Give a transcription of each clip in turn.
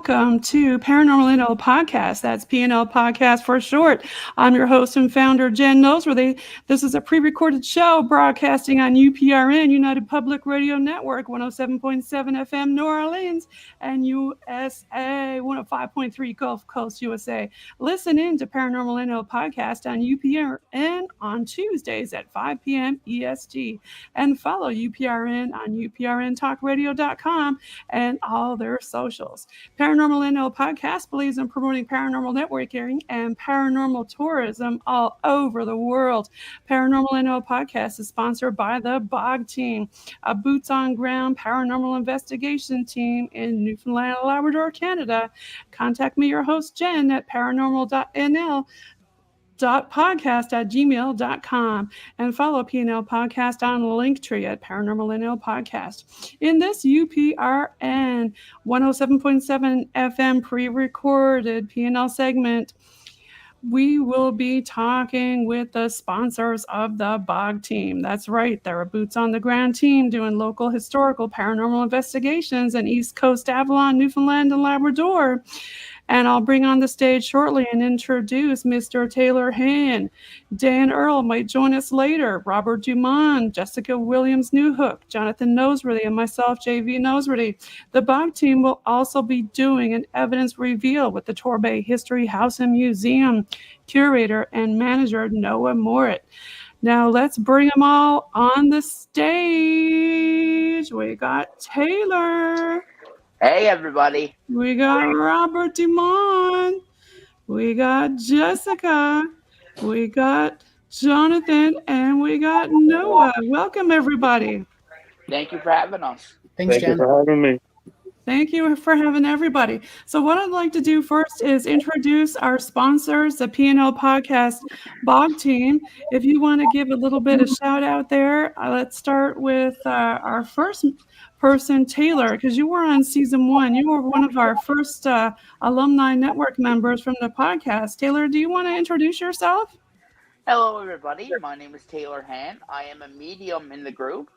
welcome to ParanormalNL Podcast. That's PNL Podcast for short. I'm your host and founder, Jen Noseworthy. This is a pre-recorded show broadcasting on UPRN, United Public Radio Network, 107.7 FM New Orleans, and USA, 105.3 Gulf Coast, USA. Listen in to ParanormalNL Podcast on UPRN on Tuesdays at 5 p.m. EST, and follow UPRN on uprntalkradio.com and all their socials. ParanormalNL Podcast believes in promoting paranormal networking and paranormal tourism all over the world. ParanormalNL Podcast is sponsored by the BOG team, a boots-on-ground paranormal investigation team in Newfoundland, Labrador, Canada. Contact me, your host, Jen, at paranormal.nl. podcast@gmail.com and follow PNL Podcast on Linktree at ParanormalNL Podcast. In this UPRN 107.7 FM pre-recorded PNL segment, we will be talking with the sponsors of the BOG team. That's right, they're a boots-on-the-ground team doing local historical paranormal investigations in East Coast Avalon, Newfoundland, and Labrador. And I'll bring on the stage shortly and introduce Mr. Taylor Hann. Dan Earl might join us later. Robert Dumont, Jessica Williams-Newhook, Jonathan Noseworthy, and myself, JV Noseworthy. The BOG team will also be doing an evidence reveal with the Torbay History House and Museum curator and manager, Noah Morritt. Now let's bring them all on the stage. We got Taylor. Hey, everybody. We got Robert Dumont. We got Jessica. We got Jonathan. And we got Noah. Welcome, everybody. Thank you for having us. Thank you for having me. Thank you for having everybody. So what I'd like to do first is introduce our sponsors, the PNL Podcast BOG team. If you want to give a little bit of shout out there, let's start with our first person, Taylor, because you were on season 1. You were one of our first alumni network members from the podcast. Taylor, do you want to introduce yourself? Hello, everybody. My name is Taylor Hann. I am a medium in the group.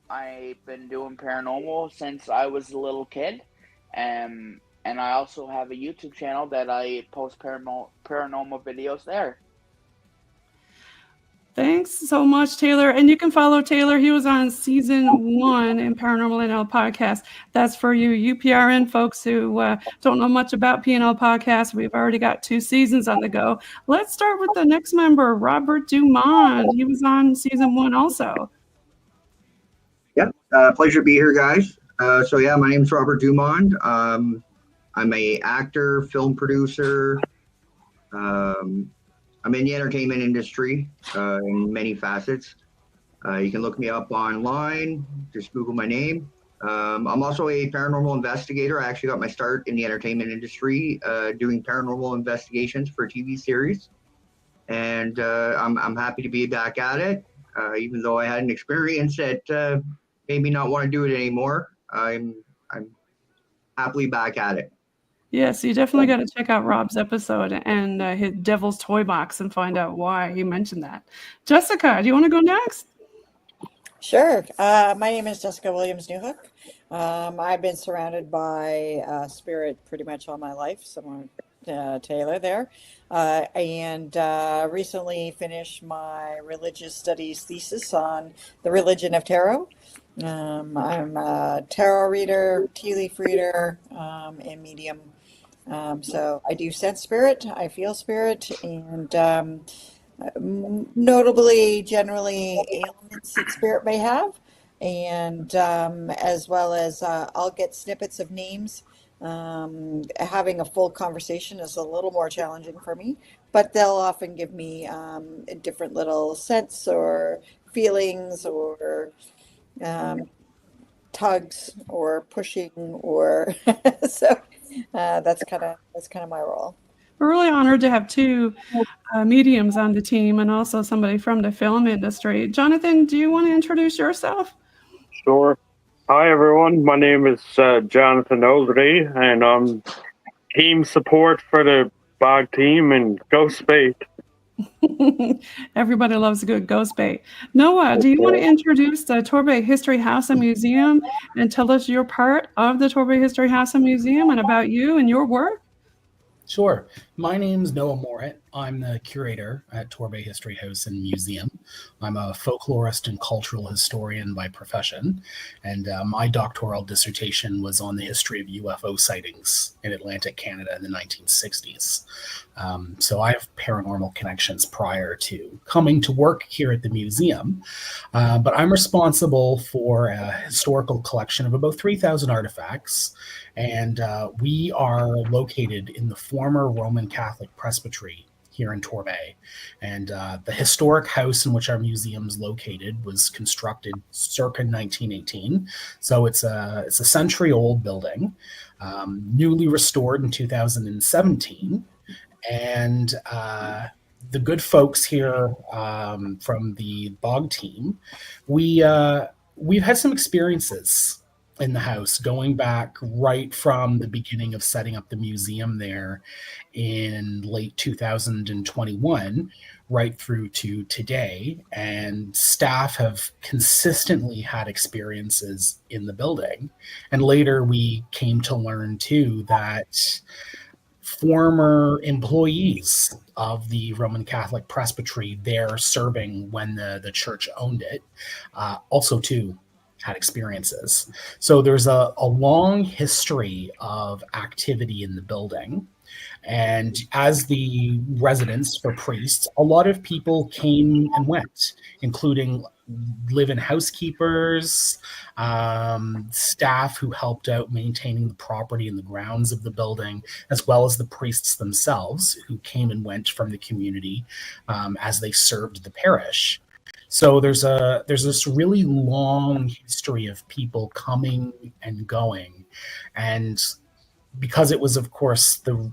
I've been doing paranormal since I was a little kid. And I also have a YouTube channel that I post paranormal videos there. Thanks so much, Taylor. And you can follow Taylor. He was on season 1 in ParanormalNL Podcast. That's for you UPRN folks who don't know much about PNL Podcast. We've already got 2 seasons on the go. Let's start with the next member, Robert Dumont. He was on season 1 also. Yep. Pleasure to be here, guys. My name is Robert Dumont. I'm a actor, film producer. I'm in the entertainment industry in many facets. You can look me up online, just Google my name. I'm also a paranormal investigator. I actually got my start in the entertainment industry doing paranormal investigations for a TV series. And I'm happy to be back at it, even though I had an experience that made me not want to do it anymore. I'm happily back at it. Yes, you definitely got to check out Rob's episode and his Devil's Toy Box and find out why he mentioned that. Jessica, do you want to go next? Sure. My name is Jessica Williams-Newhook. I've been surrounded by spirit pretty much all my life, similar to Taylor there. And recently finished my religious studies thesis on the religion of tarot. I'm a tarot reader, tea leaf reader, and medium. So I do sense spirit, I feel spirit, and notably, generally, ailments that spirit may have, and as well as I'll get snippets of names. Having a full conversation is a little more challenging for me, but they'll often give me different little scents or feelings or tugs or pushing or so that's kind of my role. We're really honored to have 2 mediums on the team and also somebody from the film industry. Jonathan, do you want to introduce yourself? Sure. Hi, everyone. My name is Jonathan Noseworthy, and I'm team support for the BOG team in Ghost Spate. Everybody loves a good ghost bait. Noah, do you want to introduce the Torbay History House and Museum and tell us your part of the Torbay History House and Museum and about you and your work? Sure. My name's Noah Morritt. I'm the curator at Torbay History House and Museum. I'm a folklorist and cultural historian by profession, and my doctoral dissertation was on the history of UFO sightings in Atlantic Canada in the 1960s. So I have paranormal connections prior to coming to work here at the museum, but I'm responsible for a historical collection of about 3,000 artifacts, and we are located in the former Roman Catholic Presbytery here in Torbay. And the historic house in which our museum is located was constructed circa 1918. So it's a century-old building, newly restored in 2017. And the good folks here from the BOG team, we've had some experiences in the house going back right from the beginning of setting up the museum there in late 2021 right through to today, and staff have consistently had experiences in the building. And later we came to learn too that former employees of the Roman Catholic Presbytery there serving when the church owned it also too had experiences. So there's a long history of activity in the building. And as the residence for priests, a lot of people came and went, including live-in housekeepers, staff who helped out maintaining the property and the grounds of the building, as well as the priests themselves who came and went from the community as they served the parish. So there's this really long history of people coming and going. And because it was, of course, the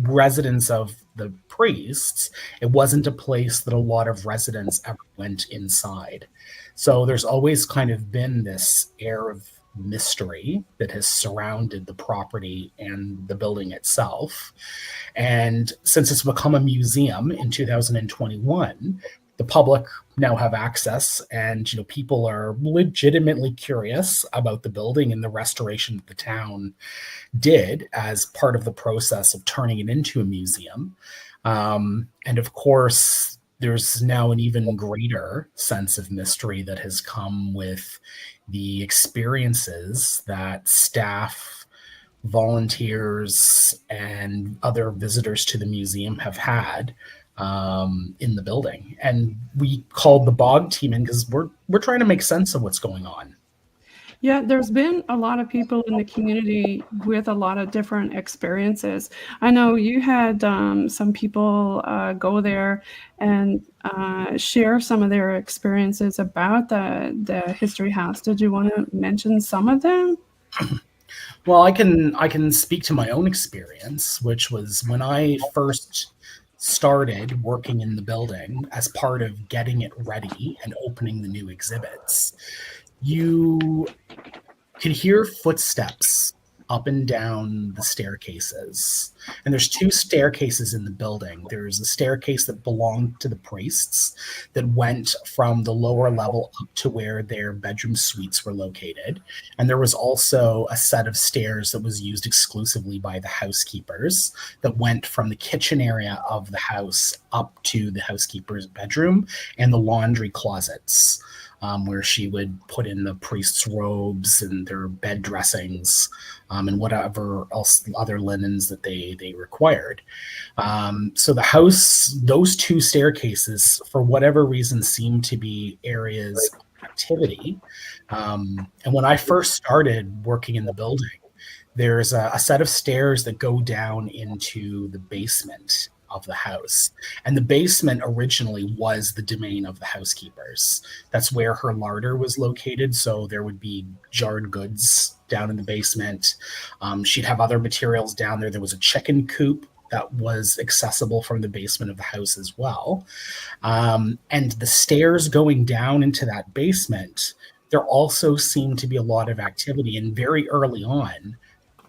residence of the priests, it wasn't a place that a lot of residents ever went inside. So there's always kind of been this air of mystery that has surrounded the property and the building itself. And since it's become a museum in 2021, the public now have access, and people are legitimately curious about the building and the restoration that the town did as part of the process of turning it into a museum. And of course, there's now an even greater sense of mystery that has come with the experiences that staff, volunteers, and other visitors to the museum have had in the building. And we called the BOG team in because we're trying to make sense of what's going on. Yeah, there's been a lot of people in the community with a lot of different experiences. I know you had some people go there and share some of their experiences about the History House. Did you want to mention some of them? Well, I can speak to my own experience, which was when I first started working in the building as part of getting it ready and opening the new exhibits. You could hear footsteps up and down the staircases. And there's two staircases in the building. There's a staircase that belonged to the priests that went from the lower level up to where their bedroom suites were located. And there was also a set of stairs that was used exclusively by the housekeepers that went from the kitchen area of the house up to the housekeeper's bedroom and the laundry closets. Where she would put in the priest's robes and their bed dressings and whatever else, other linens that they required. So the house, those two staircases, for whatever reason, seemed to be areas of activity. And when I first started working in the building, there's a set of stairs that go down into the basement of the house. And the basement originally was the domain of the housekeepers. That's where her larder was located. So there would be jarred goods down in the basement. She'd have other materials down there. There was a chicken coop that was accessible from the basement of the house as well. And the stairs going down into that basement, there also seemed to be a lot of activity. And very early on,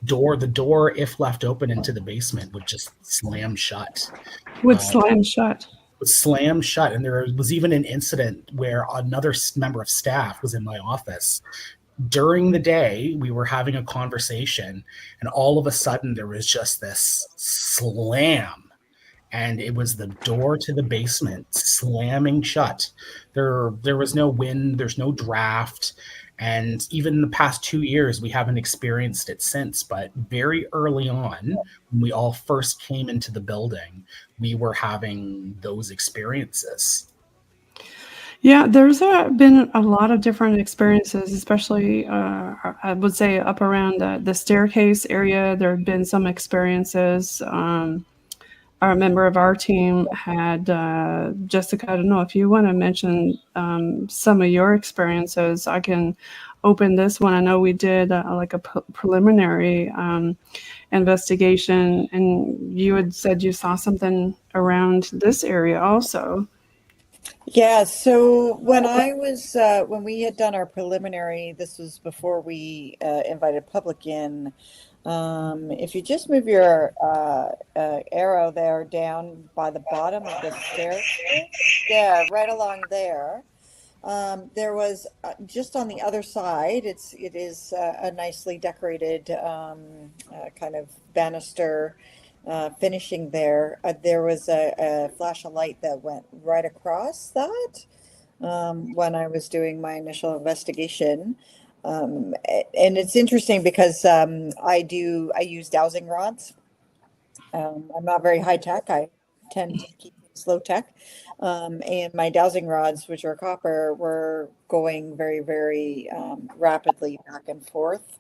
the door, if left open into the basement, would just slam shut. Would slam shut. was slammed shut. And there was even an incident where another member of staff was in my office. During the day, we were having a conversation, and all of a sudden there was just this slam, and it was the door to the basement slamming shut. There was no wind, there's no draft, and even in the past 2 years, we haven't experienced it since. But very early on, when we all first came into the building, we were having those experiences. Yeah, there's been a lot of different experiences, especially I would say up around the staircase area. There have been some experiences. A member of our team had, Jessica, I don't know if you want to mention some of your experiences. I can open this one. I know we did like a preliminary investigation, and you had said you saw something around this area also. Yeah, so when when we had done our preliminary, this was before we invited public in. If you just move your arrow there down by the bottom of the stairs, yeah, right along there. There was just on the other side. It is a nicely decorated kind of banister. Finishing there, there was a flash of light that went right across that when I was doing my initial investigation. And it's interesting because I use dowsing rods. I'm not very high tech. I tend to keep things low tech. And my dowsing rods, which are copper, were going very, very rapidly back and forth.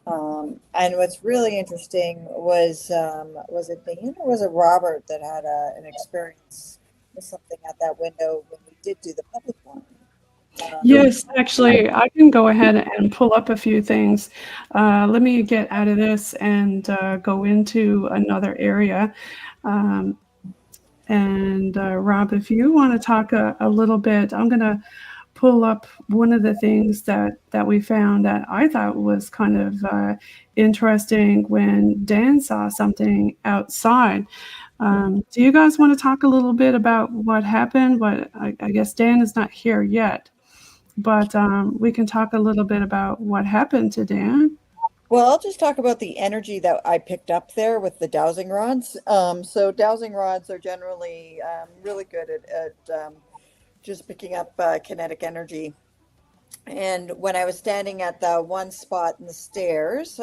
And what's really interesting was it Dan or was it Robert that had an experience with something at that window when we did do the public one? Yes, actually, I can go ahead and pull up a few things. Let me get out of this and go into another area. And Rob, if you want to talk a little bit, I'm going to pull up one of the things that we found that I thought was kind of interesting when Dan saw something outside. Do you guys want to talk a little bit about what happened? I guess Dan is not here yet, but we can talk a little bit about what happened to Dan. Well, I'll just talk about the energy that I picked up there with the dowsing rods. So dowsing rods are generally really good at just picking up kinetic energy. And when I was standing at the one spot in the stairs,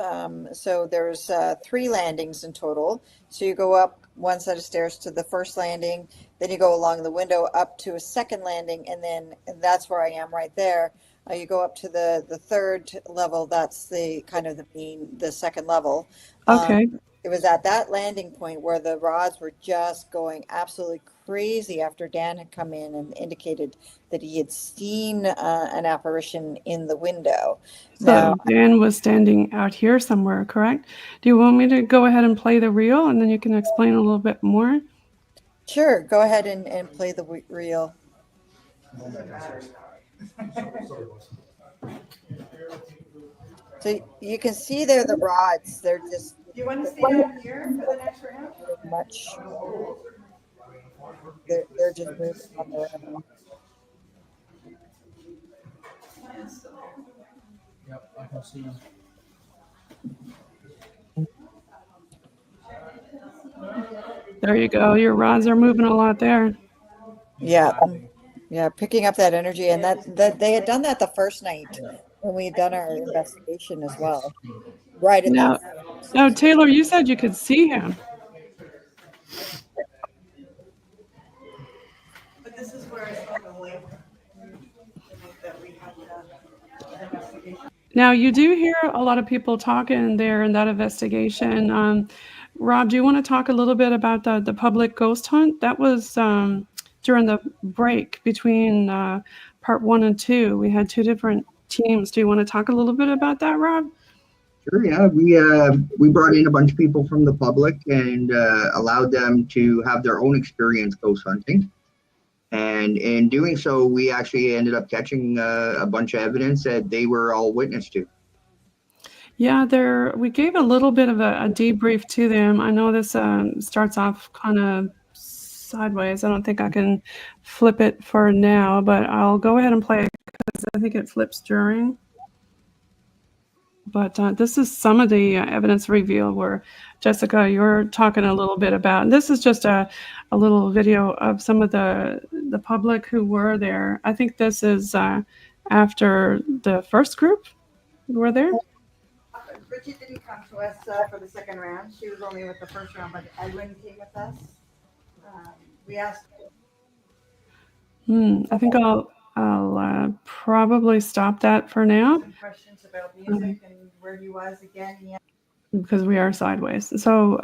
so there's 3 landings in total. So you go up one set of stairs to the first landing, then you go along the window up to a second landing, and then that's where I am right there. You go up to the third level. That's the kind of the second level. Okay. It was at that landing point where the rods were just going absolutely crazy after Dan had come in and indicated that he had seen an apparition in the window. So Dan was standing out here somewhere, correct? Do you want me to go ahead and play the reel and then you can explain a little bit more? Sure, go ahead and play the reel. So you can see there the rods. They're just. Do you want to stay down here for the next round? Much. They're just moving on their own. Yep, I can see. There you go. Your rods are moving a lot there. Yeah, picking up that energy, and that they had done that the first night when we had done our investigation as well. Right at Now, Taylor, you said you could see him. But this is where I saw the link that we had the investigation. Now, you do hear a lot of people talking there in that investigation. Rob, do you want to talk a little bit about the public ghost hunt? That was during the break between part 1 and 2. We had 2 different teams. Do you want to talk a little bit about that, Rob? Sure, yeah. We brought in a bunch of people from the public and allowed them to have their own experience ghost hunting. And in doing so, we actually ended up catching a bunch of evidence that they were all witness to. Yeah, we gave a little bit of a debrief to them. I know this starts off kind of sideways. I don't think I can flip it for now, but I'll go ahead and play it because I think it flips during. But this is some of the evidence revealed where, Jessica, you're talking a little bit about. And this is just a little video of some of the public who were there. I think this is after the first group who were there. Bridget didn't come to us for the second round. She was only with the first round, but Edwin came with us. We asked. I think I'll probably stop that for now. Some questions about music and where he was again. Yeah. Because we are sideways. So,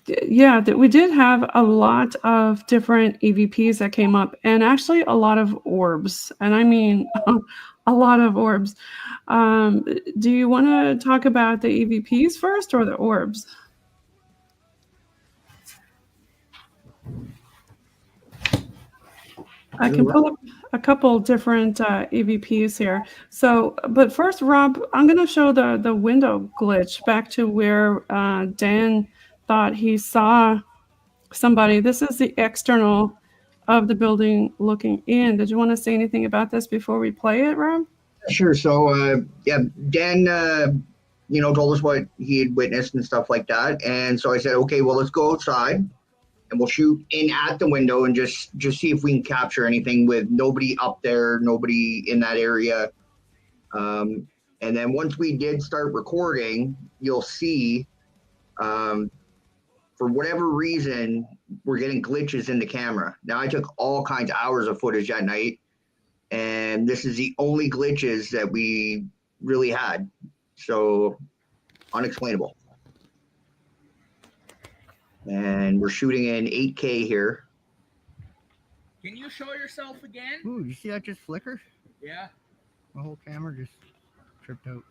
yeah, we did have a lot of different EVPs that came up, and actually a lot of orbs. And I mean, a lot of orbs. Do you want to talk about the EVPs first or the orbs? I can pull up a couple different EVPs here. So, but first, Rob, I'm going to show the window glitch back to where Dan thought he saw somebody. This is the external of the building looking in. Did you want to say anything about this before we play it, Rob? Sure. So, yeah, Dan, told us what he had witnessed and stuff like that. And so I said, okay, well, let's go outside and we'll shoot in at the window and just see if we can capture anything with nobody up there, nobody in that area. And then once we did start recording, you'll see, for whatever reason, we're getting glitches in the camera. Now, I took all kinds of hours of footage that night, and this is the only glitches that we really had. So, unexplainable. And we're shooting in 8K here. Can you show yourself again? Ooh, you see that just flicker? Yeah. The whole camera just tripped out.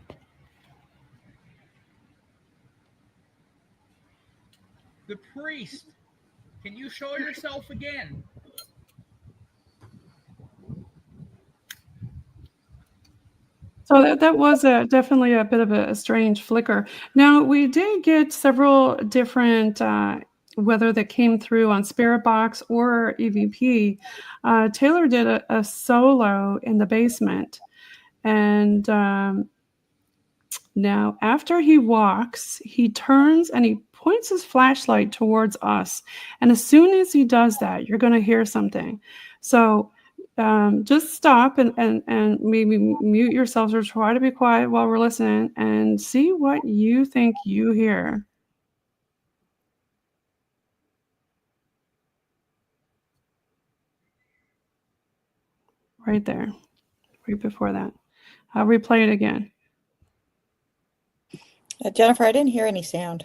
The priest. Can you show yourself again? So that was definitely a bit of a strange flicker. Now, we did get several different whether that came through on Spirit Box or EVP. Taylor did a solo in the basement. And now after he walks, he turns and he points his flashlight towards us. And as soon as he does that, you're going to hear something. So just stop and maybe mute yourselves or try to be quiet while we're listening and see what you think you hear. Right there, right before that. I'll replay it again. Jennifer, I didn't hear any sound.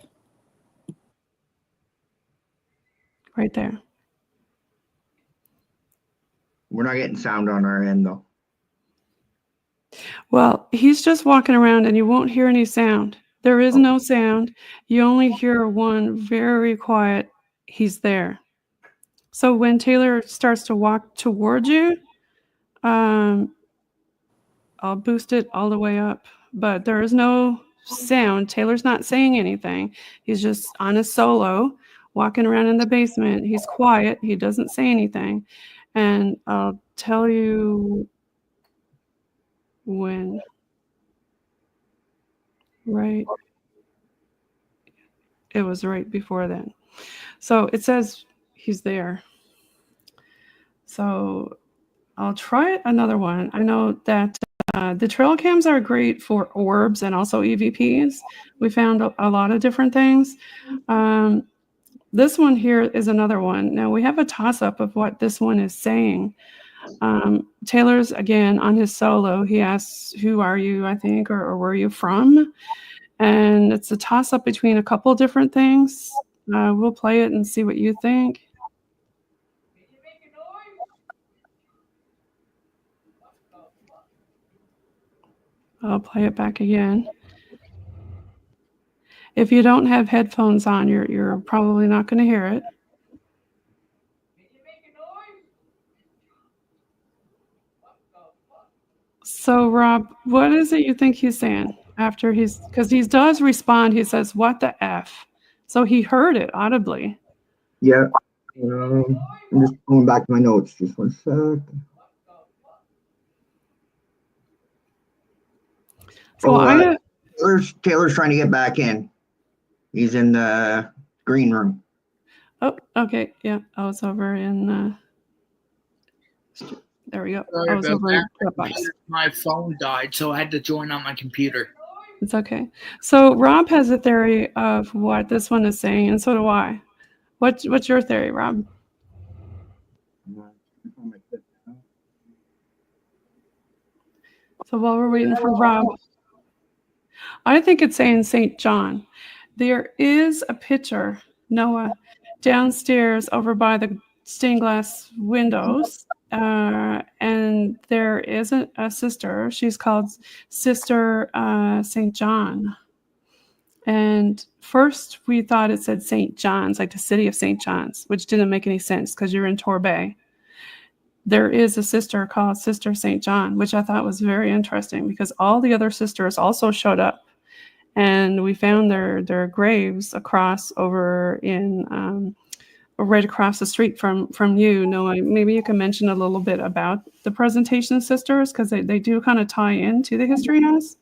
Right there. We're not getting sound on our end, though. Well, he's just walking around and you won't hear any sound. There is no sound. You only hear one very quiet, he's there. So when Taylor starts to walk towards you, I'll boost it all the way up. But there is no sound. Taylor's not saying anything. He's just on a solo, walking around in the basement. He's quiet. He doesn't say anything. And I'll tell you when. Right. It was right before then. So it says he's there. So I'll try another one. I know that the trail cams are great for orbs and also EVPs. We found a lot of different things. This one here is another one. Now we have a toss-up of what this one is saying. Taylor's, again, on his solo, he asks, who are you, I think, or where are you from? And it's a toss-up between a couple different things. We'll play it and see what you think. I'll play it back again. If you don't have headphones on, you're probably not going to hear it. So, Rob, what is it you think he's saying after because he does respond, he says, what the F? So he heard it audibly. Yeah. I'm just going back to my notes. Just one sec. So Taylor's trying to get back in. He's in the green room. Oh, okay. Yeah, I was over in. There we go. Sorry I was about over in that. Dropbox. My phone died, so I had to join on my computer. It's okay. So Rob has a theory of what this one is saying, and so do I. What's your theory, Rob? So while we're waiting for Rob, I think it's saying St. John. There is a picture, Noah, downstairs over by the stained glass windows. And there is a sister. She's called Sister St. John. And first we thought it said St. John's, like the city of St. John's, which didn't make any sense because you're in Torbay. There is a sister called Sister St. John, which I thought was very interesting because all the other sisters also showed up. And we found their graves across over in right across the street from you, Noah. Maybe you can mention a little bit about the Presentation Sisters because they do kind of tie into the history house.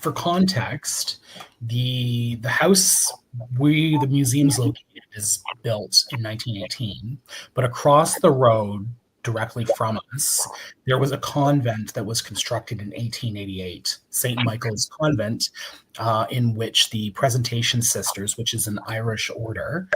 For context, the house the museum's located is built in 1918, but across the road directly from us, there was a convent that was constructed in 1888, St. Michael's Convent, in which the Presentation Sisters, which is an Irish order,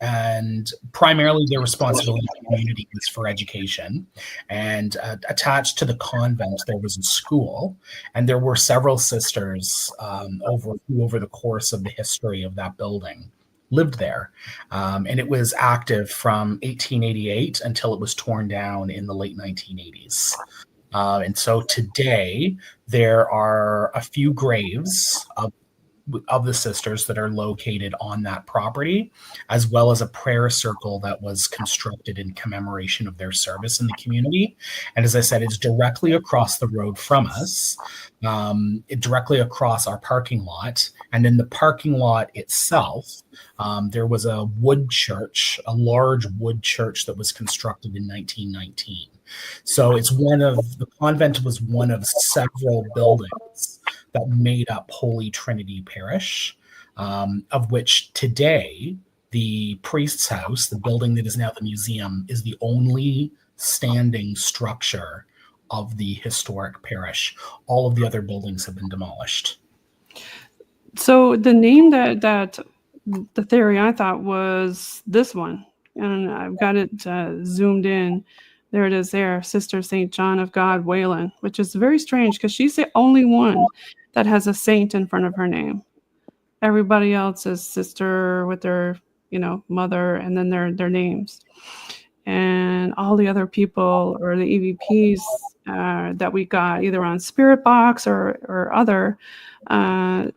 and primarily their responsibility to the community was for education. And attached to the convent, there was a school, and there were several sisters over the course of the history of that building lived there. And it was active from 1888 until it was torn down in the late 1980s. And so today, there are a few graves of the sisters that are located on that property, as well as a prayer circle that was constructed in commemoration of their service in the community. And as I said, it's directly across the road from us, directly across our parking lot. And in the parking lot itself, there was a wood church, a large wood church that was constructed in 1919. So the convent was one of several buildings that made up Holy Trinity Parish, of which today the priest's house, the building that is now the museum, is the only standing structure of the historic parish. All of the other buildings have been demolished. So the name that the theory I thought was this one, and I've got it zoomed in. There it is there, Sister St. John of God Wayland, which is very strange because she's the only one that has a saint in front of her name. Everybody else is sister with their, mother and then their names. And all the other people or the EVPs that we got either on Spirit Box or other are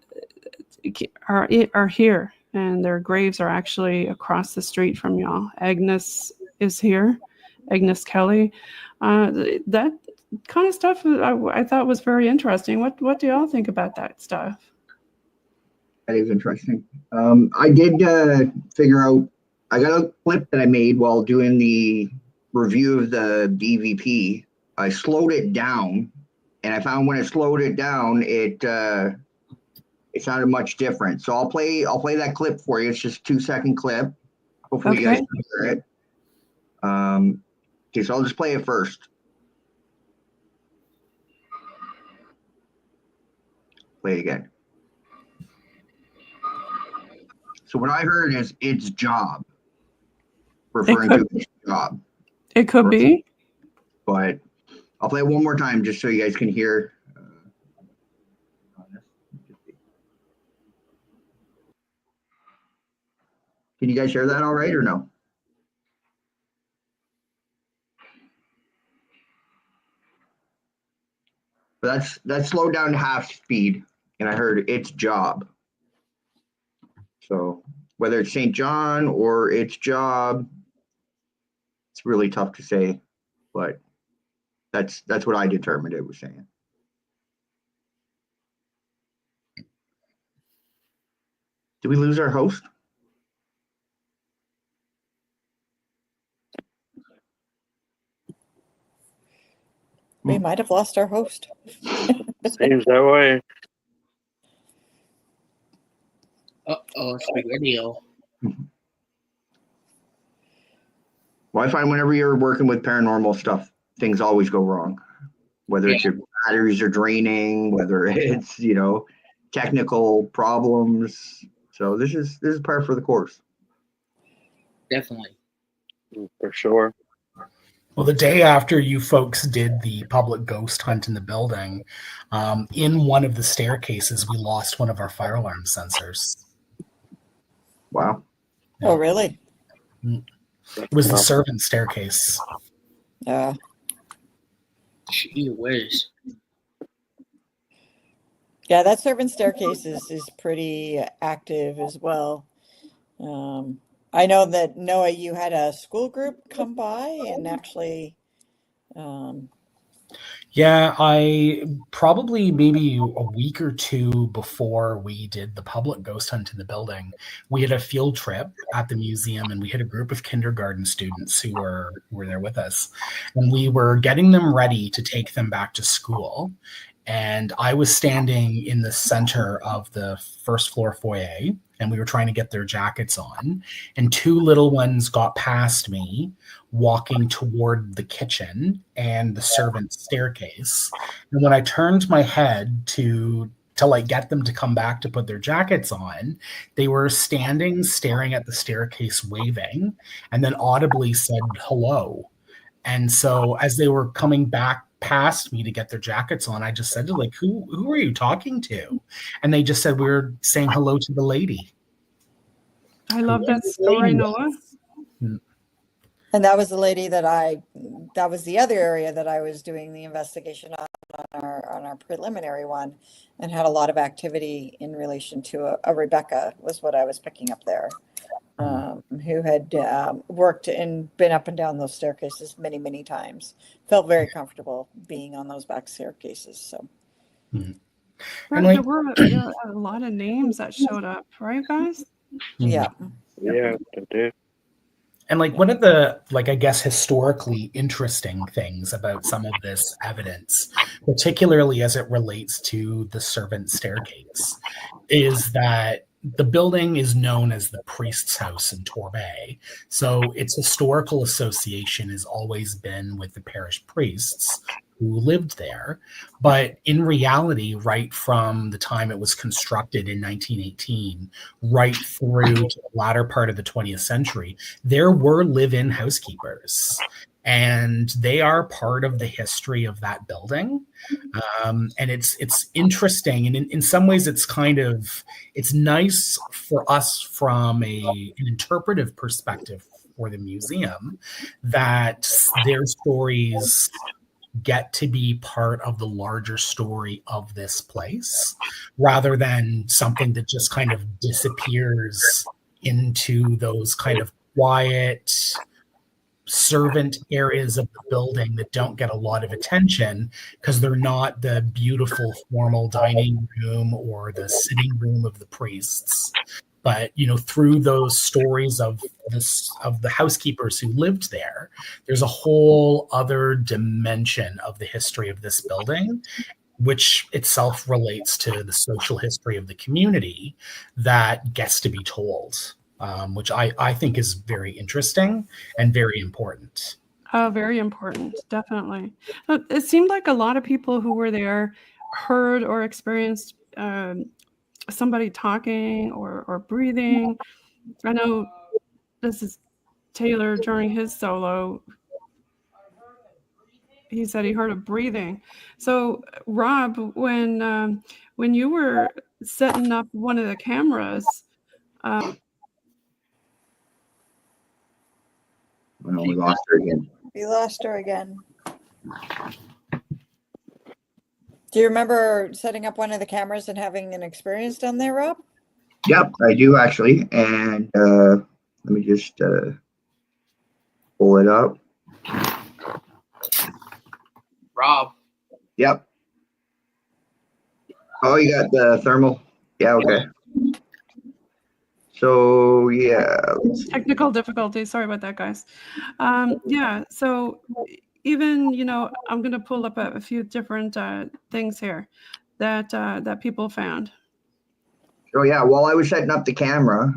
here. And their graves are actually across the street from y'all. Agnes is here. Agnes Kelly. That kind of stuff I thought was very interesting. What do y'all think about that stuff? That is interesting. I did figure out, I got a clip that I made while doing the review of the DVP. I slowed it down, and I found when I slowed it down, it sounded much different. So I'll play that clip for you. It's just a 2-second clip. Hopefully you guys can hear it. Okay, so I'll just play it first. Play it again. So what I heard is its job, referring to its job. It could be. But I'll play it one more time just so you guys can hear. Can you guys hear that all right or no? But that's slowed down to half speed, and I heard its job. So whether it's St. John or its job, it's really tough to say, but that's what I determined it was saying. Did we lose our host? We might have lost our host. Seems that way. Uh-oh, it's big radio. Well, I find whenever you're working with paranormal stuff, things always go wrong. Whether it's your batteries are draining, whether it's, technical problems. So this is par for the course. Definitely. For sure. Well, the day after you folks did the public ghost hunt in the building, in one of the staircases, we lost one of our fire alarm sensors. Wow. Oh, really? It was the servant staircase. Yeah. Gee whiz. Yeah, that servant staircase is pretty active as well. I know that, Noah, you had a school group come by and actually... Yeah, I probably maybe a week or two before we did the public ghost hunt in the building, we had a field trip at the museum, and we had a group of kindergarten students who were there with us, and we were getting them ready to take them back to school. And I was standing in the center of the first floor foyer, and we were trying to get their jackets on. And two little ones got past me, walking toward the kitchen and the servant staircase. And when I turned my head to like get them to come back to put their jackets on, they were standing, staring at the staircase, waving, and then audibly said hello. And so as they were coming back past me to get their jackets on, I just said to who are you talking to? And they just said, we were saying hello to the lady. I love that story, Noah. And that was the lady that was the other area that I was doing the investigation on our preliminary one, and had a lot of activity in relation to a Rebecca, was what I was picking up there, who had worked and been up and down those staircases many, many times. Felt very comfortable being on those back staircases. So, Right, there were a lot of names that showed up, right, guys? Yeah. Yeah, they did. And one of the, I guess, historically interesting things about some of this evidence, particularly as it relates to the servant staircase, is that the building is known as the priest's house in Torbay. So its historical association has always been with the parish priests who lived there. But in reality, right from the time it was constructed in 1918, right through to the latter part of the 20th century, there were live-in housekeepers. And they are part of the history of that building. And it's interesting. And in some ways, it's nice for us from an interpretive perspective for the museum that their stories get to be part of the larger story of this place, rather than something that just kind of disappears into those kind of quiet servant areas of the building that don't get a lot of attention because they're not the beautiful formal dining room or the sitting room of the priests. But through those stories of the housekeepers who lived there, there's a whole other dimension of the history of this building, which itself relates to the social history of the community that gets to be told, which I think is very interesting and very important. Oh, very important, definitely. It seemed like a lot of people who were there heard or experienced somebody talking or breathing. I know this is Taylor during his solo. He said he heard a breathing. So, Rob, when you were setting up one of the cameras, we lost her again. We lost her again. Do you remember setting up one of the cameras and having an experience down there, Rob? Yep, I do actually. And let me just pull it up. Rob. Yep. Oh, you got the thermal? Yeah, okay. So, yeah. Technical difficulties. Sorry about that, guys. Yeah, so even, I'm going to pull up a few different things here that people found. So yeah, while I was setting up the camera,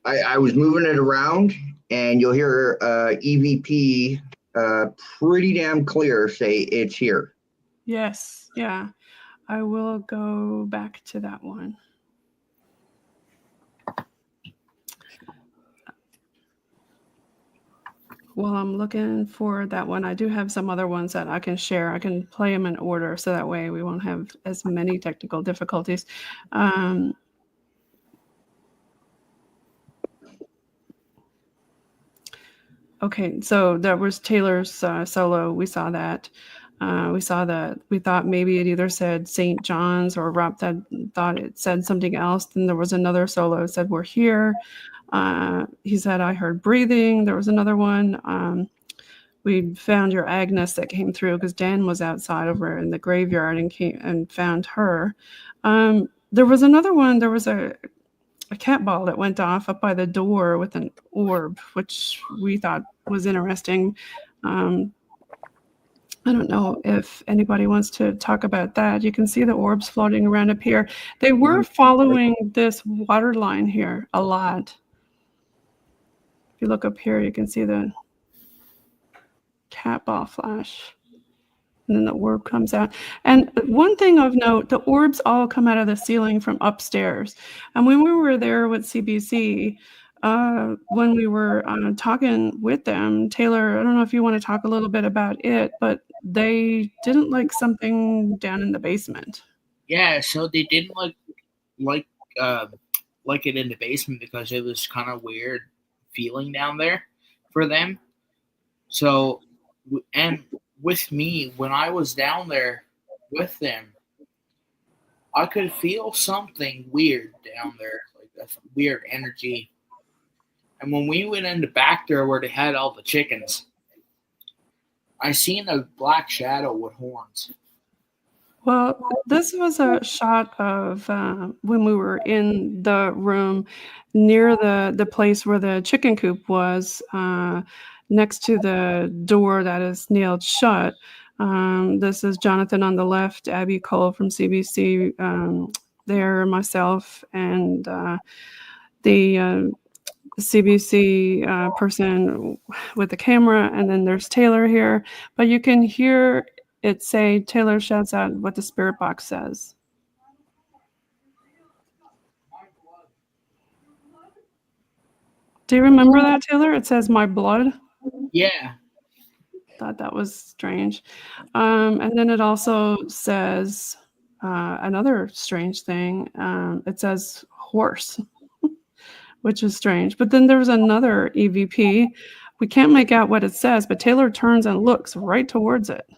I was moving it around, and you'll hear EVP pretty damn clear say it's here. Yes, yeah. I will go back to that one. While I'm looking for that one, I do have some other ones that I can share. I can play them in order, so that way we won't have as many technical difficulties. Okay, so that was Taylor's solo. We saw that. We thought maybe it either said St. John's, or Rob thought it said something else. Then there was another solo that said, we're here. He said, I heard breathing. There was another one. We found your Agnes that came through because Dan was outside over in the graveyard and found her. There was another one. There was a cat ball that went off up by the door with an orb, which we thought was interesting. I don't know if anybody wants to talk about that. You can see the orbs floating around up here. They were following this water line here a lot. If you look up here, you can see the cat ball flash. And then the orb comes out. And one thing of note, the orbs all come out of the ceiling from upstairs. And when we were there with CBC, when we were talking with them, Taylor, I don't know if you want to talk a little bit about it, but they didn't like something down in the basement. Yeah, so they didn't like it in the basement because it was kind of weird feeling down there for them. So, and with me, when I was down there with them, I could feel something weird down there, like a weird energy. And when we went in the back there where they had all the chickens, I seen a black shadow with horns. Well, this was a shot of when we were in the room near the place where the chicken coop was, next to the door that is nailed shut. This is Jonathan on the left, Abby Cole from CBC there, myself, and the CBC person with the camera, and then there's Taylor here. But you can hear it say, Taylor shouts out what the spirit box says. Do you remember that, Taylor? It says, my blood. Yeah. Thought that was strange. And then it also says another strange thing. It says horse, which is strange. But then there's another EVP. We can't make out what it says, but Taylor turns and looks right towards it.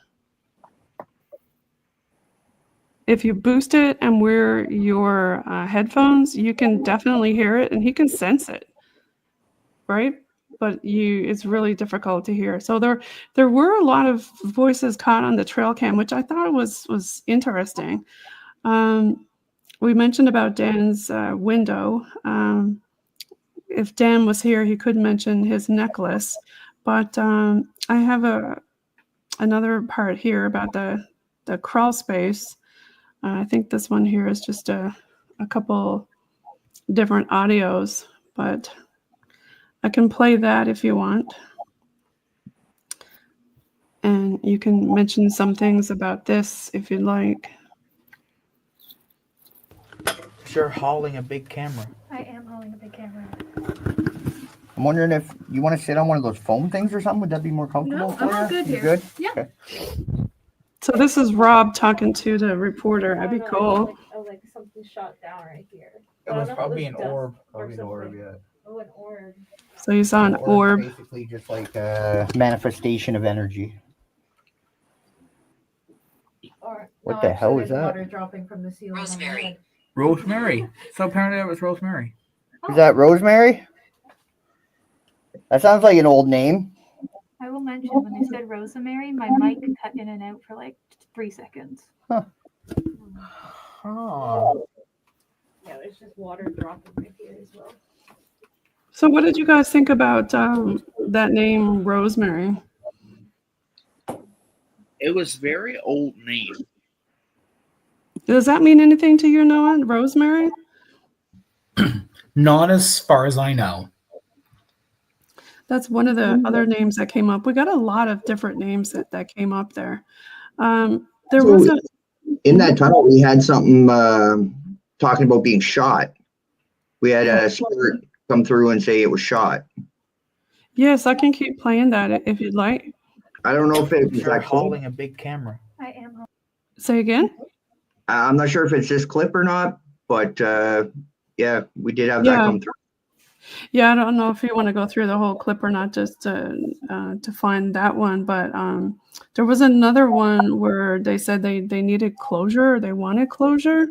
If you boost it and wear your headphones, you can definitely hear it, and he can sense it, right? But it's really difficult to hear. So there were a lot of voices caught on the trail cam, which I thought was interesting. We mentioned about Dan's window. If Dan was here, he could mention his necklace. But I have another part here about the crawl space. I think this one here is just a couple different audios, but I can play that if you want. And you can mention some things about this if you'd like. You're hauling a big camera. I am hauling a big camera. I'm wondering if you want to sit on one of those foam things or something. Would that be more comfortable for you? I'm all good You here. good? Yeah. Okay. So this is Rob talking to the reporter. That'd be cool. Like something shot down right here. It was probably an orb. Probably an orb, yeah. Oh, an orb. So you saw an orb. Basically just like a manifestation of energy. What the hell is that? Water dropping from the ceiling. Rosemary. Rosemary. So apparently it was Rosemary. Is that Rosemary? That sounds like an old name. I will mention when they said Rosemary, my mic cut in and out for like 3 seconds. Huh. Oh. Yeah, there's just water dropping right here as well. So what did you guys think about that name Rosemary? It was very old name. Does that mean anything to you, Noah? Rosemary? Not as far as I know. That's one of the other names that came up. We got a lot of different names that came up there. There So was a in that tunnel, we had something talking about being shot. We had a spirit come through and say it was shot. Yes, I can keep playing that if you'd like. I don't know if it was You're that clip. holding a big camera. I am. Say again? I'm not sure if it's this clip or not, but yeah, we did have that come through. Yeah, I don't know if you want to go through the whole clip or not, just to find that one. But there was another one where they said they needed closure, or they wanted closure.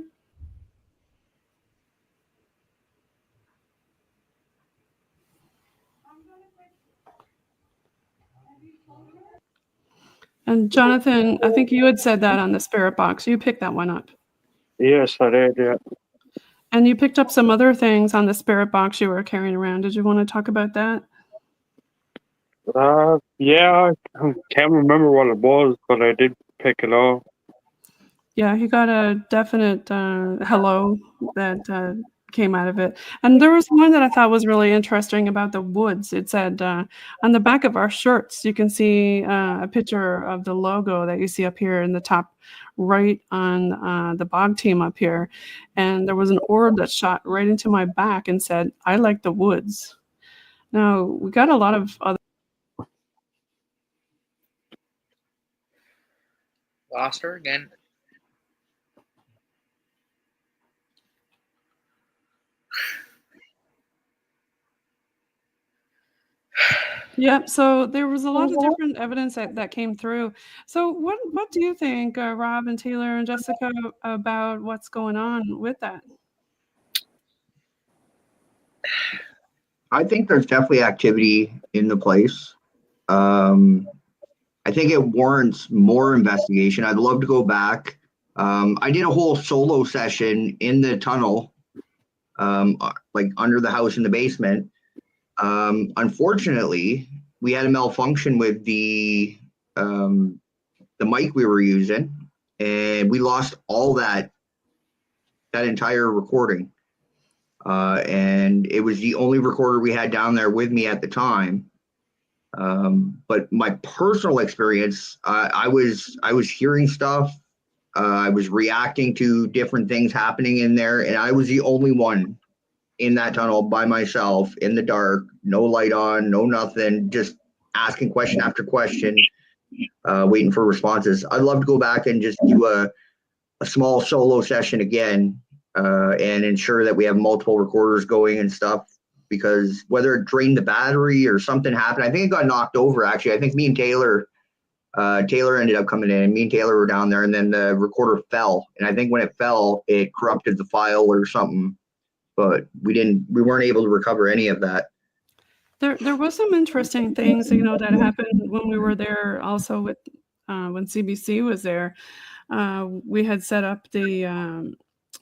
And Jonathan, I think you had said that on the spirit box. You picked that one up. Yes, I did. Yeah. And you picked up some other things on the spirit box you were carrying around. Did you want to talk about that? Yeah, I can't remember what it was, but I did pick it up. Yeah, he got a definite hello that came out of it. And there was one that I thought was really interesting about the woods. It said on the back of our shirts, you can see a picture of the logo that you see up here in the top right on the BOG team up here. And there was an orb that shot right into my back and said, "I like the woods." Now, we got a lot of other. Lost her again. Yeah, so there was a lot of different evidence that came through. So what do you think, Rob and Taylor and Jessica, about what's going on with that? I think there's definitely activity in the place. I think it warrants more investigation. I'd love to go back. I did a whole solo session in the tunnel, like under the house in the basement. Unfortunately, we had a malfunction with the mic we were using, and we lost all that entire recording. And it was the only recorder we had down there with me at the time. But my personal experience, I was hearing stuff. I was reacting to different things happening in there, and I was the only one in that tunnel by myself in the dark, no light on, no nothing, just asking question after question, waiting for responses. I'd love to go back and just do a small solo session again, and ensure that we have multiple recorders going and stuff, because whether it drained the battery or something happened, I think it got knocked over actually. I think me and Taylor ended up coming in. Me and Taylor were down there, and then the recorder fell. And I think when it fell, it corrupted the file or something. But we weren't able to recover any of that. There was some interesting things, that happened when we were there. Also, with when CBC was there, we had set up the.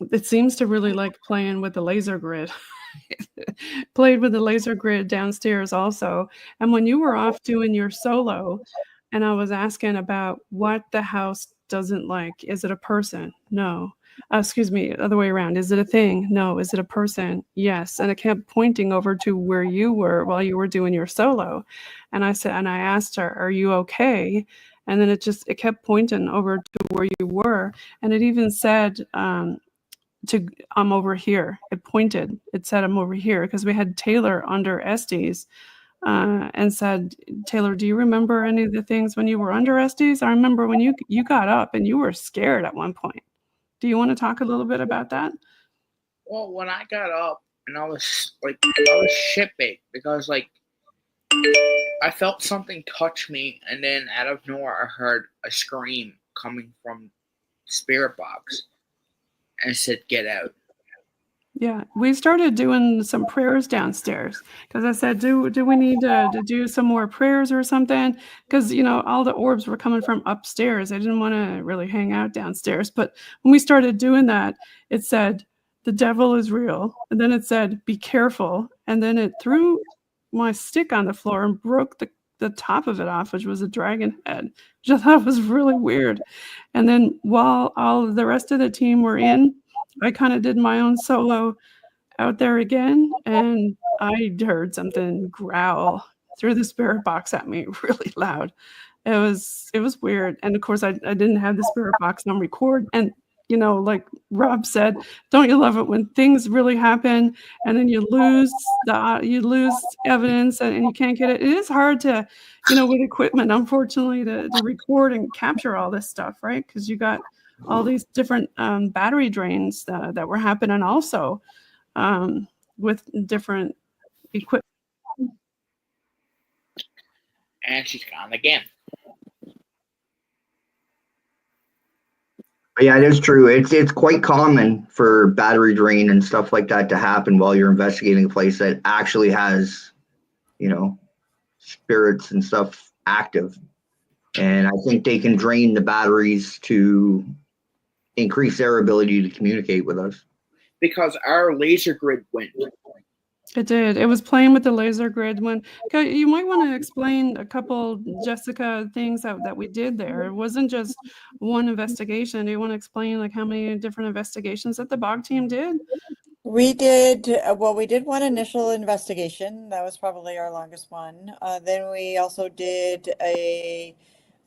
It seems to really like playing with the laser grid. Played with the laser grid downstairs also. And when you were off doing your solo, and I was asking about what the house doesn't like, is it a person? No. Excuse me, other way around. Is it a thing? No. Is it a person? Yes. And it kept pointing over to where you were while you were doing your solo. And I asked her, "Are you okay?" And then it kept pointing over to where you were. And it even said, I'm over here. It pointed. It said, "I'm over here," because we had Taylor under Estes, and said, "Taylor, do you remember any of the things when you were under Estes? I remember when you got up and you were scared at one point." Do you want to talk a little bit about that? Well, when I got up and I was shitbaked because I felt something touch me, and then out of nowhere I heard a scream coming from spirit box, and it said, "Get out." Yeah, we started doing some prayers downstairs because I said, do we need to do some more prayers or something? Because, all the orbs were coming from upstairs. I didn't want to really hang out downstairs. But when we started doing that, it said, "The devil is real." And then it said, "Be careful." And then it threw my stick on the floor and broke the top of it off, which was a dragon head, which I thought was really weird. And then while all of the rest of the team were in, I kind of did my own solo out there again, and I heard something growl through the spirit box at me really loud. It was weird. And of course I didn't have the spirit box on record. And you know, like Rob said, don't you love it when things really happen and then you lose evidence and you can't get it. It is hard to, you know, with equipment, unfortunately, to record and capture all this stuff, right? Because you got all these different battery drains that were happening also with different equipment. And she's gone again. Yeah, it is true. It's quite common for battery drain and stuff like that to happen while you're investigating a place that actually has, you know, spirits and stuff active. And I think they can drain the batteries to increase their ability to communicate with us. Because our laser grid went. It did. It was playing with the laser grid. When you might want to explain a couple, Jessica, things that we did there. It wasn't just one investigation. Do you want to explain like how many different investigations that the BOG team did? We did, we did one initial investigation. That was probably our longest one. Then we also did a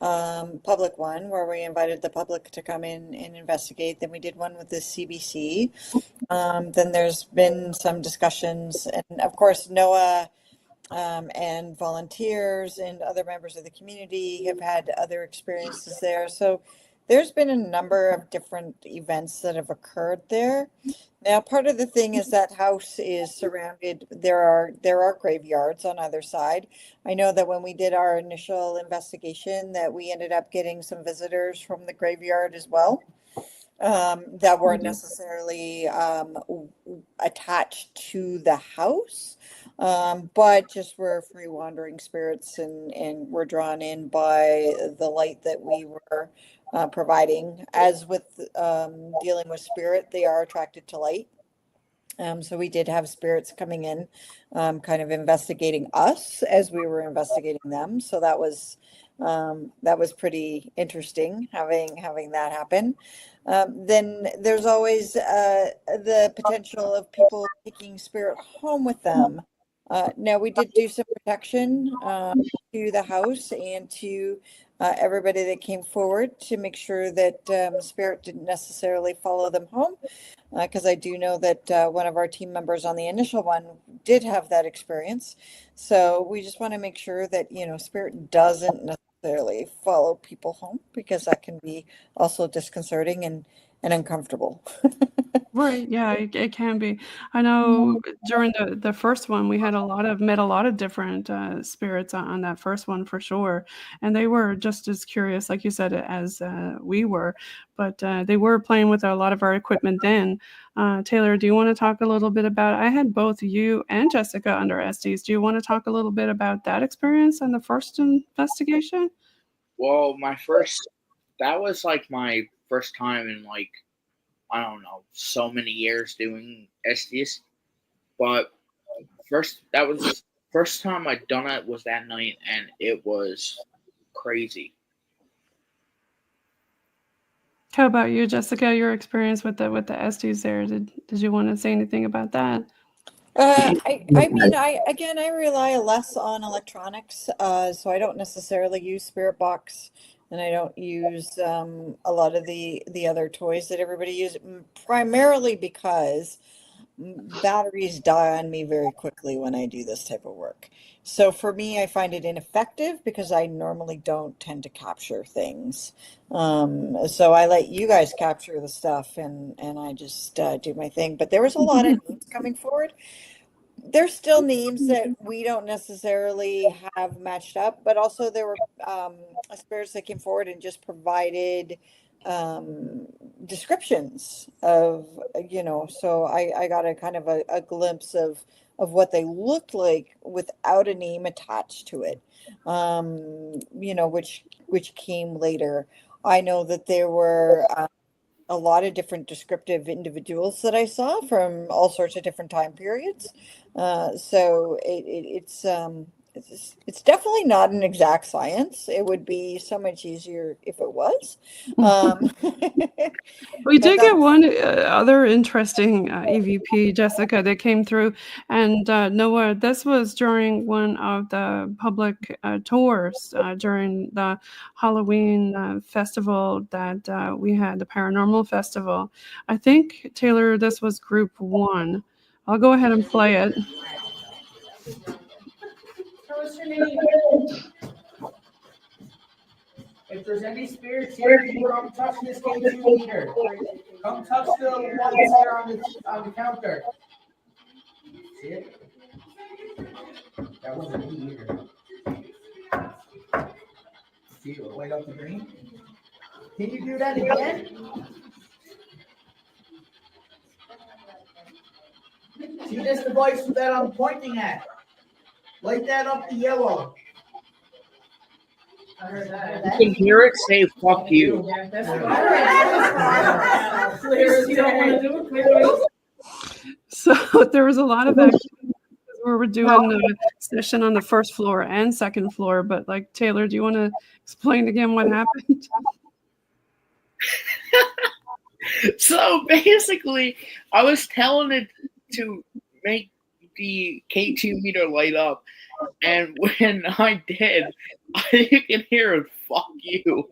public one where we invited the public to come in and investigate. Then we did one with the CBC. Then there's been some discussions, and of course Noah and volunteers and other members of the community have had other experiences there. So there's been a number of different events that have occurred there. Now, part of the thing is that house is surrounded. There are graveyards on either side. I know that when we did our initial investigation, that we ended up getting some visitors from the graveyard as well, that weren't necessarily attached to the house, but just were free wandering spirits and were drawn in by the light that we were providing. As with dealing with spirit, they are attracted to light. So we did have spirits coming in, kind of investigating us as we were investigating them. So that was pretty interesting having that happen. Then there's always the potential of people taking spirit home with them. Now we did do some protection to the house and to everybody that came forward to make sure that spirit didn't necessarily follow them home, because I do know that one of our team members on the initial one did have that experience. So we just want to make sure that, you know, spirit doesn't necessarily follow people home, because that can be also disconcerting and uncomfortable. Right. Yeah, it can be. I know during the first one, we had met a lot of different spirits on that first one for sure. And they were just as curious, like you said, as we were. But they were playing with a lot of our equipment then. Taylor, do you want to talk a little bit about, I had both you and Jessica under SDs. Do you want to talk a little bit about that experience on the first investigation? Well, that was like my first time in like, I don't know, so many years doing SDs. But that was the first time I'd done it was that night, and it was crazy. How about you, Jessica? Your experience with the SDs there? Did you want to say anything about that? I mean, I rely less on electronics, so I don't necessarily use Spirit Box, and I don't use a lot of the other toys that everybody uses, primarily because batteries die on me very quickly when I do this type of work. So for me, I find it ineffective because I normally don't tend to capture things. So I let you guys capture the stuff, and I just do my thing. But there was a lot of names coming forward. There's still names that we don't necessarily have matched up, but also there were spirits that came forward and just provided descriptions of, you know, so I got a kind of a glimpse of what they looked like without a name attached to it, you know, which came later. I know that there were a lot of different descriptive individuals that I saw from all sorts of different time periods. So it's definitely not an exact science. It would be so much easier if it was. We did get one other interesting EVP, Jessica, that came through. And Noah, this was during one of the public tours during the Halloween festival that we had, the Paranormal Festival. I think, Taylor, this was group 1. I'll go ahead and play it. What's your name? If there's any spirits here, you come touch this K2 meter. Come touch the ones here on the counter. See it? That wasn't me either. See it light up the green? Can you do that again? See, this device that I'm pointing at. Light that up the yellow. You can hear it say "fuck you." So there was a lot of activity. We were doing a session on the first floor and second floor, but like, Taylor, do you want to explain again what happened? So basically, I was telling it to make the K2 meter light up, and when I did, you can hear it, "fuck you."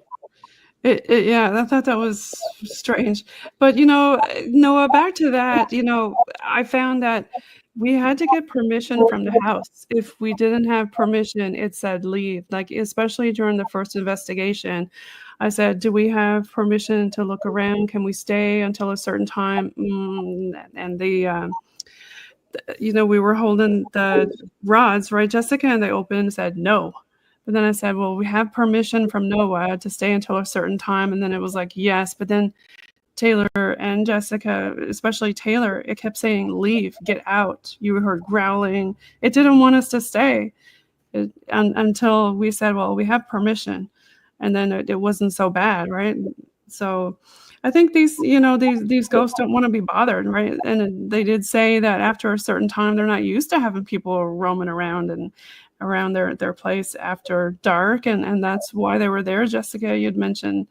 Yeah, I thought that was strange. But, Noah, back to that, I found that we had to get permission from the house. If we didn't have permission, it said leave. Like, especially during the first investigation, I said, do we have permission to look around? Can we stay until a certain time? And we were holding the rods, right, Jessica? And they opened and said no. But then I said, well, we have permission from Noah to stay until a certain time. And then it was like, yes. But then Taylor and Jessica, especially Taylor, it kept saying, leave, get out. You heard growling. It didn't want us to stay until we said, well, we have permission. And then it wasn't so bad, right? So I think these ghosts don't want to be bothered, right? And they did say that after a certain time, they're not used to having people roaming around and around their place after dark, and that's why they were there. Jessica, you'd mentioned,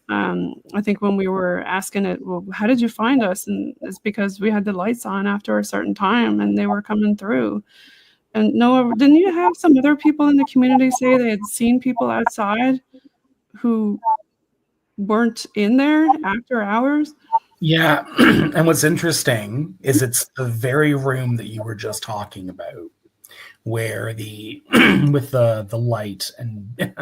I think when we were asking it, well, how did you find us? And it's because we had the lights on after a certain time, and they were coming through. And Noah, didn't you have some other people in the community say they had seen people outside who weren't in there after hours? Yeah, and what's interesting is it's the very room that you were just talking about, where the with the light and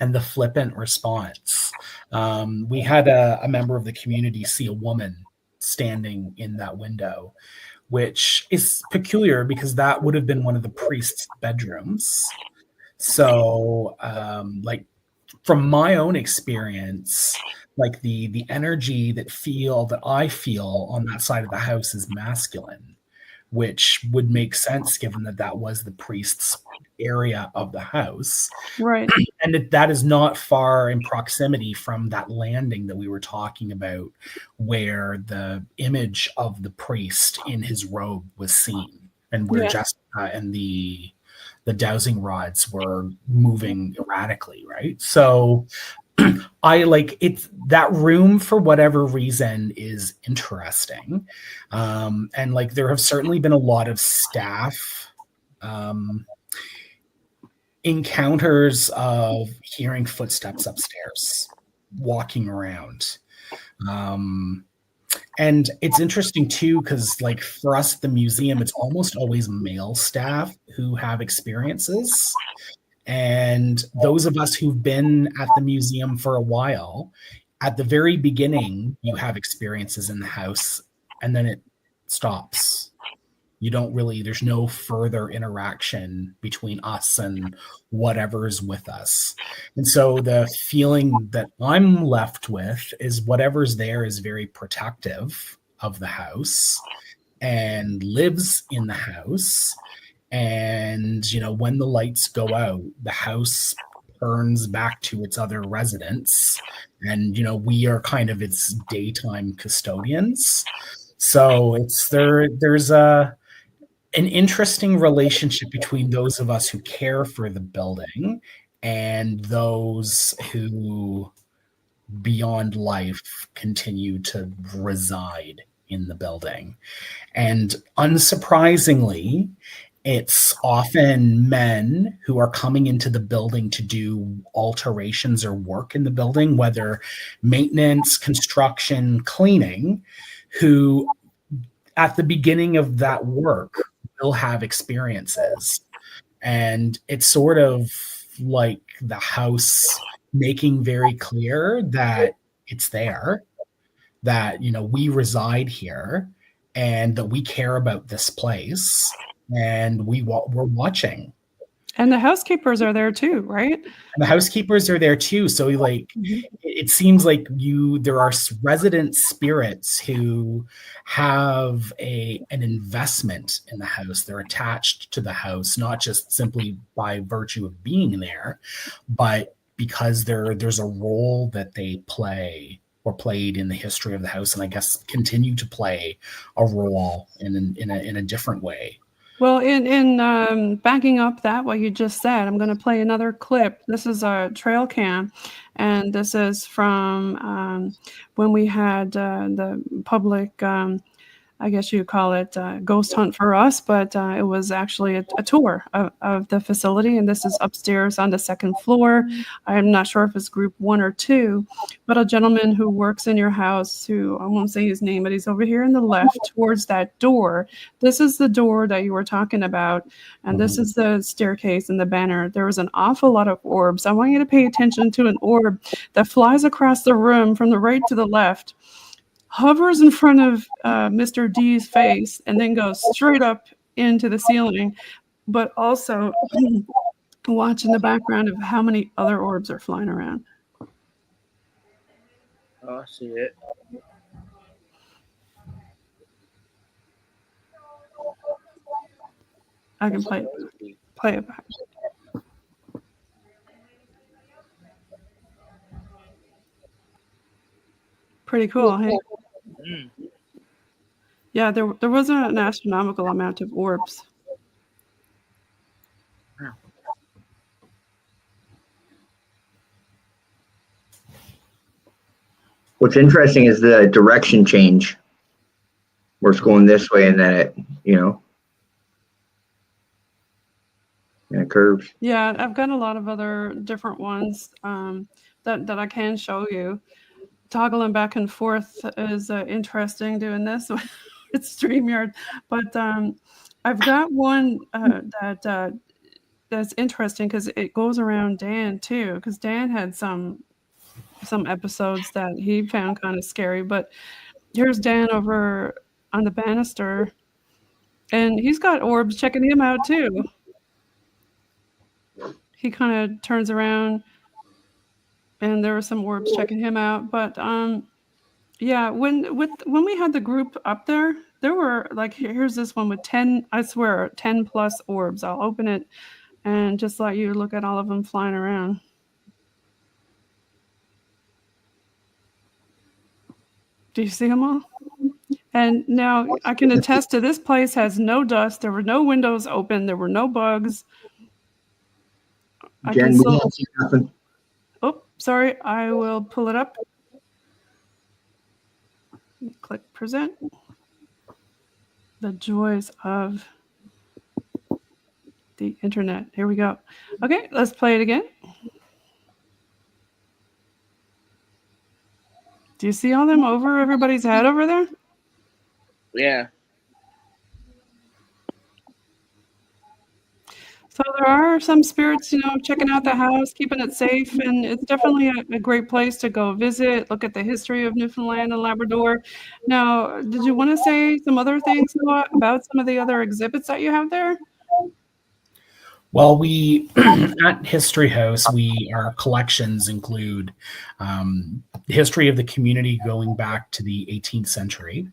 and the flippant response. We had a member of the community see a woman standing in that window, which is peculiar because that would have been one of the priest's bedrooms. So, like, from my own experience, like the energy that I feel on that side of the house is masculine, which would make sense given that was the priest's area of the house. Right. And that is not far in proximity from that landing that we were talking about, where the image of the priest in his robe was seen, and where Jessica and the dowsing rods were moving erratically, right? So I like it. That room, for whatever reason, is interesting, and like there have certainly been a lot of staff encounters of hearing footsteps upstairs, walking around, and it's interesting too because, like, for us at the museum, it's almost always male staff who have experiences. And those of us who've been at the museum for a while, at the very beginning, you have experiences in the house, and then it stops. You don't really, there's no further interaction between us and whatever's with us. And so the feeling that I'm left with is whatever's there is very protective of the house and lives in the house. And, when the lights go out, the house returns back to its other residents, and we are kind of its daytime custodians. So there's an interesting relationship between those of us who care for the building and those who, beyond life, continue to reside in the building. And unsurprisingly, it's often men who are coming into the building to do alterations or work in the building, whether maintenance, construction, cleaning, who at the beginning of that work will have experiences. And it's sort of like the house making very clear that it's there, that we reside here and that we care about this place, and we're watching. And the housekeepers are there too, right? And the housekeepers are there too. So it seems like there are resident spirits who have an investment in the house. They're attached to the house, not just simply by virtue of being there, but because there's a role that they play or played in the history of the house, and I guess continue to play a role in a different way. Well, in backing up that what you just said, I'm going to play another clip. This is a trail cam, and this is from when we had the public, I guess you call it ghost hunt for us, but it was actually a tour of the facility, and this is upstairs on the second floor. I'm not sure if it's group 1 or 2, but a gentleman who works in your house, who I won't say his name, but he's over here in the left towards that door. This is the door that you were talking about, and this is the staircase and the banner. There was an awful lot of orbs. I want you to pay attention to an orb that flies across the room from the right to the left, hovers in front of Mr. D's face, and then goes straight up into the ceiling, but also watch in the background of how many other orbs are flying around. Oh, I see it. I can play it back. Pretty cool, hey? Yeah, there wasn't an astronomical amount of orbs. What's interesting is the direction change, where it's going this way and then it, and it curves. Yeah, I've got a lot of other different ones that I can show you. Toggling back and forth is interesting doing this with StreamYard, but I've got one that's interesting because it goes around Dan too, because Dan had some episodes that he found kind of scary. But here's Dan over on the banister, and he's got orbs checking him out too. He kind of turns around, and there were some orbs checking him out. But yeah, when we had the group up there were like, here's this one with 10, I swear, 10 plus orbs. I'll open it and just let you look at all of them flying around. Do you see them all? And now I can attest to this place has no dust. There were no windows open. There were no bugs. Jen, we don't see nothing. Oh, sorry. I will pull it up. Click present. The joys of the internet. Here we go. Okay, let's play it again. Do you see all them over everybody's head over there? Yeah. So there are some spirits, checking out the house, keeping it safe, and it's definitely a great place to go visit, look at the history of Newfoundland and Labrador. Now, did you want to say some other things about some of the other exhibits that you have there? Well, we at History House, our collections include the history of the community going back to the 18th century.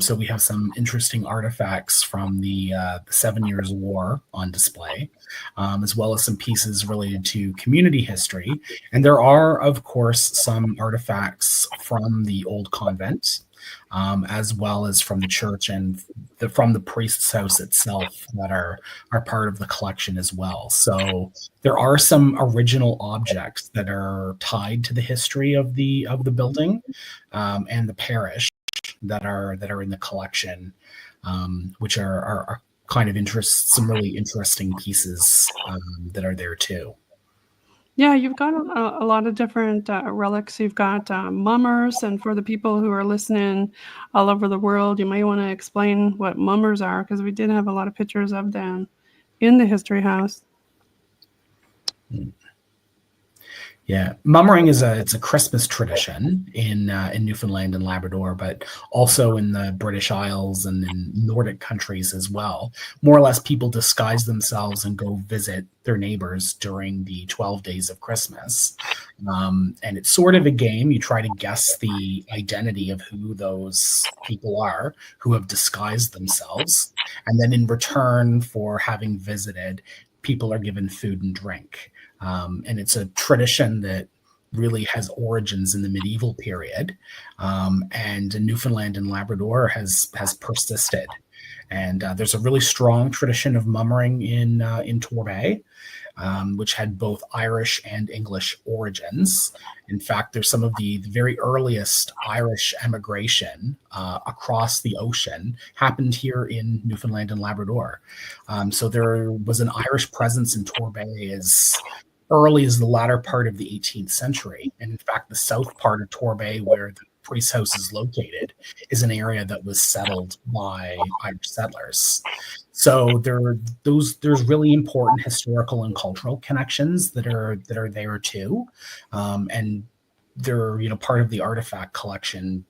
So we have some interesting artifacts from the 7 Years' War on display, as well as some pieces related to community history. And there are, of course, some artifacts from the old convent, as well as from the church and from the priest's house itself that are part of the collection as well. So there are some original objects that are tied to the history of the building and the parish that are in the collection, which are kind of some really interesting pieces that are there too. Yeah, you've got a lot of different relics. You've got mummers, and for the people who are listening all over the world, you may want to explain what mummers are, because we did have a lot of pictures of them in the history house. Yeah, mummering it's a Christmas tradition in Newfoundland and Labrador, but also in the British Isles and in Nordic countries as well. More or less, people disguise themselves and go visit their neighbors during the 12 days of Christmas. And it's sort of a game. You try to guess the identity of who those people are who have disguised themselves. And then in return for having visited, people are given food and drink. And it's a tradition that really has origins in the medieval period, and in Newfoundland and Labrador has persisted. And there's a really strong tradition of mummering in Torbay, which had both Irish and English origins. In fact, there's some of the very earliest Irish emigration across the ocean happened here in Newfoundland and Labrador. So there was an Irish presence in Torbay as early as the latter part of the 18th century. And in fact, the south part of Torbay, where the priest's house is located, is an area that was settled by Irish settlers. So there's really important historical and cultural connections that are there too, and they're part of the artifact collection.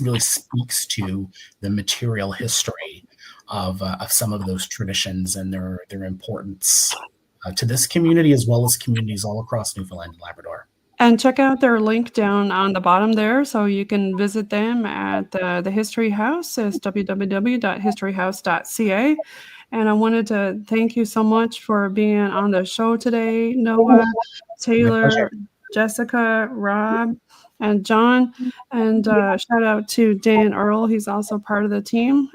Really speaks to the material history of some of those traditions and their importance to this community as well as communities all across Newfoundland and Labrador. And check out their link down on the bottom there, so you can visit them at the History House. It's www.historyhouse.ca. And I wanted to thank you so much for being on the show today, Noah, Taylor, Jessica, Rob, and John. And shout out to Dan Earl. He's also part of the team.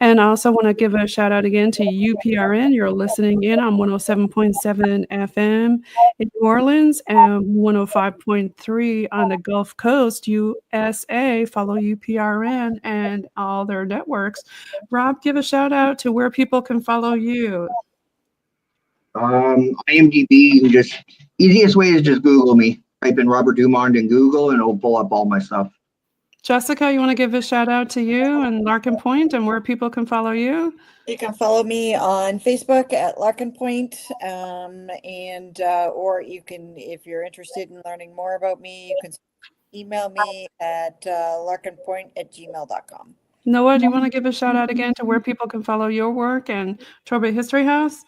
And I also want to give a shout out again to UPRN. You're listening in on 107.7 FM in New Orleans and 105.3 on the Gulf Coast, USA. Follow UPRN and all their networks. Rob, give a shout out to where people can follow you. IMDb, easiest way is just Google me. Type in Robert Dumond in Google and it'll pull up all my stuff. Jessica, you want to give a shout out to you and Larken Point and where people can follow you? You can follow me on Facebook at Larken Point, or you can, if you're interested in learning more about me, you can email me at larkenpoint@gmail.com. Noah, do you want to give a shout out again to where people can follow your work and Torbay History House?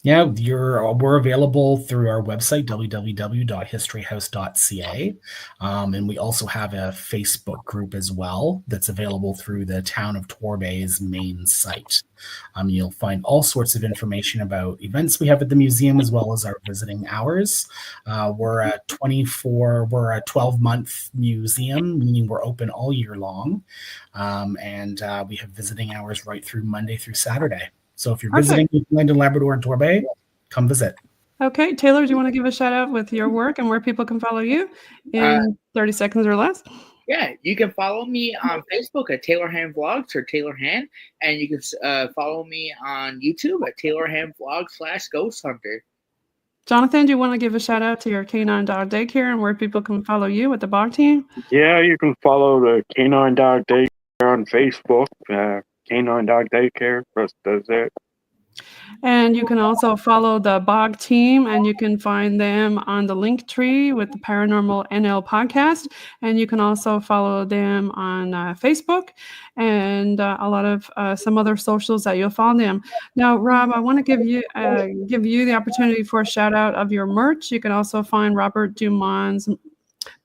Yeah, we're available through our website, www.historyhouse.ca. And we also have a Facebook group as well that's available through the town of Torbay's main site. You'll find all sorts of information about events we have at the museum as well as our visiting hours. We're a 12-month museum, meaning we're open all year long. And we have visiting hours right through Monday through Saturday. So if you're visiting Newfoundland and Labrador and Torbay, come visit. Okay. Taylor, do you want to give a shout out with your work and where people can follow you in 30 seconds or less? Yeah, you can follow me on Facebook at Taylorhannvlogs or Taylor Hann, and you can follow me on YouTube at Taylorhannvlogs/Ghost Hunter. Jonathan, do you want to give a shout out to your Canine Dog Daycare and where people can follow you with the BOG team? Yeah, you can follow the Canine Dog Daycare on Facebook. Canine Dog Daycare, that's it. And you can also follow the BOG team, and you can find them on the link tree with the ParanormalNL podcast. And you can also follow them on Facebook and a lot of some other socials that you'll find them. Now, Rob, I want to give you the opportunity for a shout out of your merch. You can also find Robert Dumond's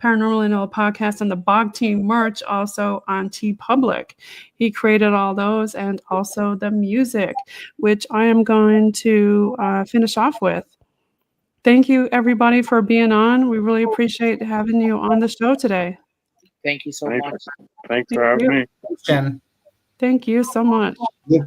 Paranormal NL podcast and the BOG team merch also on TeePublic. He created all those and also the music, which I am going to finish off with. Thank you, everybody, for being on. We really appreciate having you on the show today. Thank you so much. Thanks for having me. Jen. Thank you so much. Yeah.